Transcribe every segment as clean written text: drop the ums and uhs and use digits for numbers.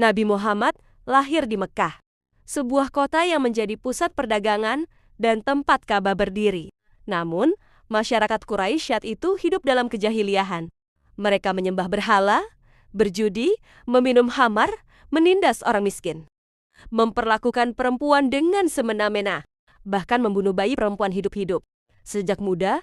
Nabi Muhammad lahir di Mekah, sebuah kota yang menjadi pusat perdagangan dan tempat Ka'bah berdiri. Namun, masyarakat Quraisy saat itu hidup dalam kejahiliahan. Mereka menyembah berhala, berjudi, meminum khamar, menindas orang miskin, memperlakukan perempuan dengan semena-mena, bahkan membunuh bayi perempuan hidup-hidup. Sejak muda,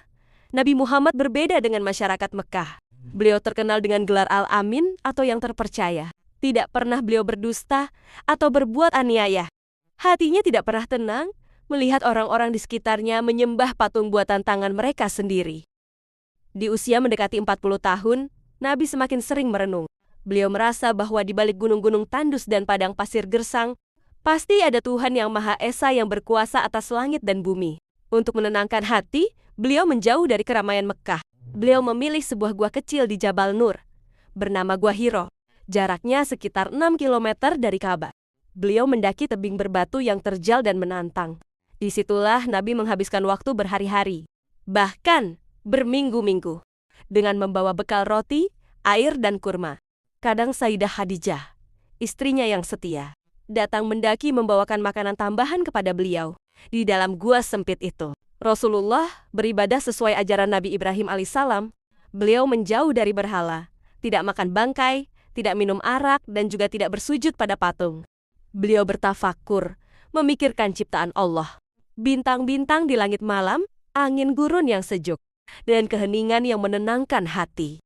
Nabi Muhammad berbeda dengan masyarakat Mekah. Beliau terkenal dengan gelar Al-Amin atau yang terpercaya. Tidak pernah beliau berdusta atau berbuat aniaya. Hatinya tidak pernah tenang melihat orang-orang di sekitarnya menyembah patung buatan tangan mereka sendiri. Di usia mendekati 40 tahun, Nabi semakin sering merenung. Beliau merasa bahwa di balik gunung-gunung tandus dan padang pasir gersang, pasti ada Tuhan yang Maha Esa yang berkuasa atas langit dan bumi. Untuk menenangkan hati, beliau menjauh dari keramaian Mekah. Beliau memilih sebuah gua kecil di Jabal Nur, bernama Gua Hiro. Jaraknya sekitar 6 km dari Ka'bah. Beliau mendaki tebing berbatu yang terjal dan menantang. Disitulah Nabi menghabiskan waktu berhari-hari, bahkan berminggu-minggu, dengan membawa bekal roti, air, dan kurma. Kadang Sayyidah Khadijah, istrinya yang setia, datang mendaki membawakan makanan tambahan kepada beliau. Di dalam gua sempit itu, Rasulullah beribadah sesuai ajaran Nabi Ibrahim alaihissalam. Beliau menjauh dari berhala, tidak makan bangkai, tidak minum arak, dan juga tidak bersujud pada patung. Beliau bertafakur, memikirkan ciptaan Allah, bintang-bintang di langit malam, angin gurun yang sejuk, dan keheningan yang menenangkan hati.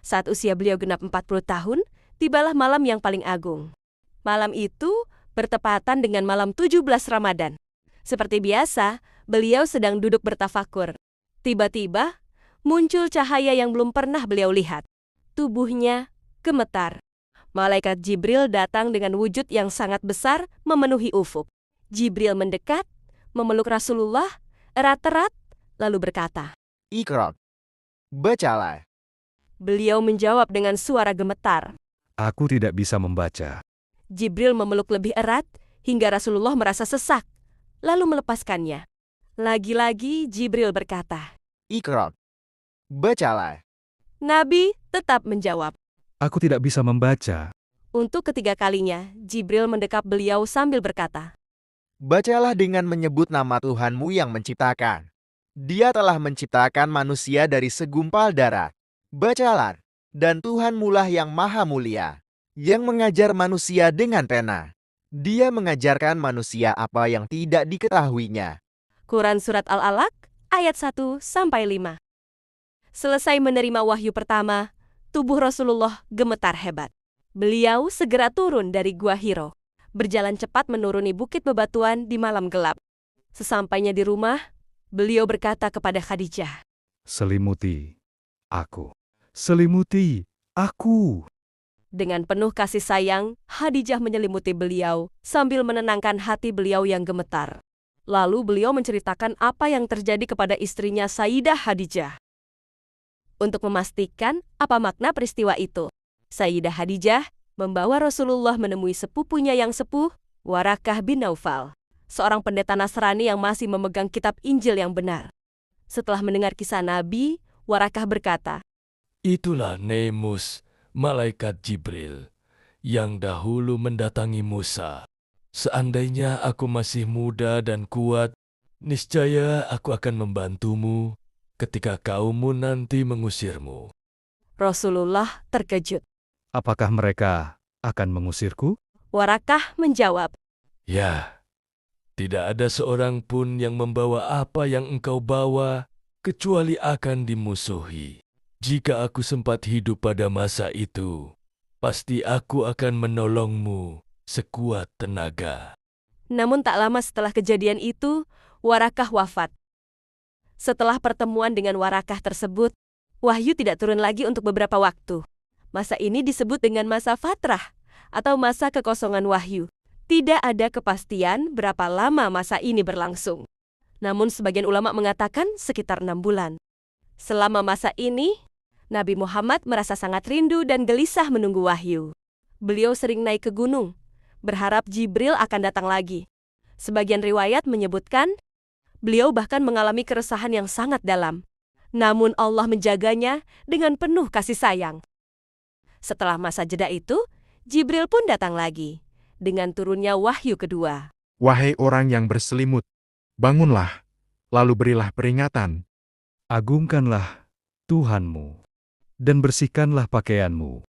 Saat usia beliau genap 40 tahun, tibalah malam yang paling agung. Malam itu bertepatan dengan malam 17 Ramadan. Seperti biasa, beliau sedang duduk bertafakur. Tiba-tiba, muncul cahaya yang belum pernah beliau lihat. Tubuhnya gemetar. Malaikat Jibril datang dengan wujud yang sangat besar memenuhi ufuk. Jibril mendekat, memeluk Rasulullah erat-erat, lalu berkata, "Iqra, bacalah." Beliau menjawab dengan suara gemetar, Aku tidak bisa membaca. Jibril memeluk lebih erat hingga Rasulullah merasa sesak, lalu melepaskannya. Lagi-lagi Jibril berkata, "Iqra, bacalah." Nabi tetap menjawab. Aku tidak bisa membaca. Untuk ketiga kalinya, Jibril mendekap beliau sambil berkata, "Bacalah dengan menyebut nama Tuhanmu yang menciptakan. Dia telah menciptakan manusia dari segumpal darah. Bacalah, dan Tuhanmulah yang maha mulia, yang mengajar manusia dengan pena. Dia mengajarkan manusia apa yang tidak diketahuinya." Quran Surat Al-Alaq, ayat 1-5. Selesai menerima wahyu pertama, tubuh Rasulullah gemetar hebat. Beliau segera turun dari Gua Hiro, berjalan cepat menuruni bukit bebatuan di malam gelap. Sesampainya di rumah, beliau berkata kepada Khadijah, Selimuti aku. Selimuti aku. Dengan penuh kasih sayang, Khadijah menyelimuti beliau sambil menenangkan hati beliau yang gemetar. Lalu beliau menceritakan apa yang terjadi kepada istrinya Sayyidah Khadijah. Untuk memastikan apa makna peristiwa itu, Sayyidah Khadijah membawa Rasulullah menemui sepupunya yang sepuh, Warakah bin Naufal, seorang pendeta Nasrani yang masih memegang kitab Injil yang benar. Setelah mendengar kisah Nabi, Warakah berkata, "Itulah Nemus, malaikat Jibril, yang dahulu mendatangi Musa. Seandainya aku masih muda dan kuat, niscaya aku akan membantumu ketika kaummu nanti mengusirmu." Rasulullah terkejut. Apakah mereka akan mengusirku? Warakah menjawab, Ya, tidak ada seorang pun yang membawa apa yang engkau bawa, kecuali akan dimusuhi. Jika aku sempat hidup pada masa itu, pasti aku akan menolongmu sekuat tenaga. Namun tak lama setelah kejadian itu, Warakah wafat. Setelah pertemuan dengan Warakah tersebut, wahyu tidak turun lagi untuk beberapa waktu. Masa ini disebut dengan masa fatrah atau masa kekosongan wahyu. Tidak ada kepastian berapa lama masa ini berlangsung. Namun sebagian ulama mengatakan sekitar 6 bulan. Selama masa ini, Nabi Muhammad merasa sangat rindu dan gelisah menunggu wahyu. Beliau sering naik ke gunung, berharap Jibril akan datang lagi. Sebagian riwayat menyebutkan, beliau bahkan mengalami keresahan yang sangat dalam. Namun Allah menjaganya dengan penuh kasih sayang. Setelah masa jeda itu, Jibril pun datang lagi, dengan turunnya wahyu kedua. Wahai orang yang berselimut, bangunlah, lalu berilah peringatan. Agungkanlah Tuhanmu, dan bersihkanlah pakaianmu,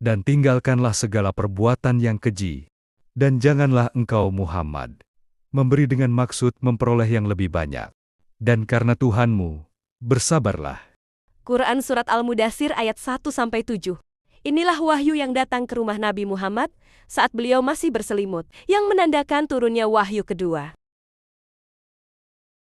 dan tinggalkanlah segala perbuatan yang keji, dan janganlah engkau Muhammad memberi dengan maksud memperoleh yang lebih banyak. Dan karena Tuhanmu, bersabarlah. Quran Surat Al-Mudathir ayat 1-7. Inilah wahyu yang datang ke rumah Nabi Muhammad saat beliau masih berselimut, yang menandakan turunnya wahyu kedua.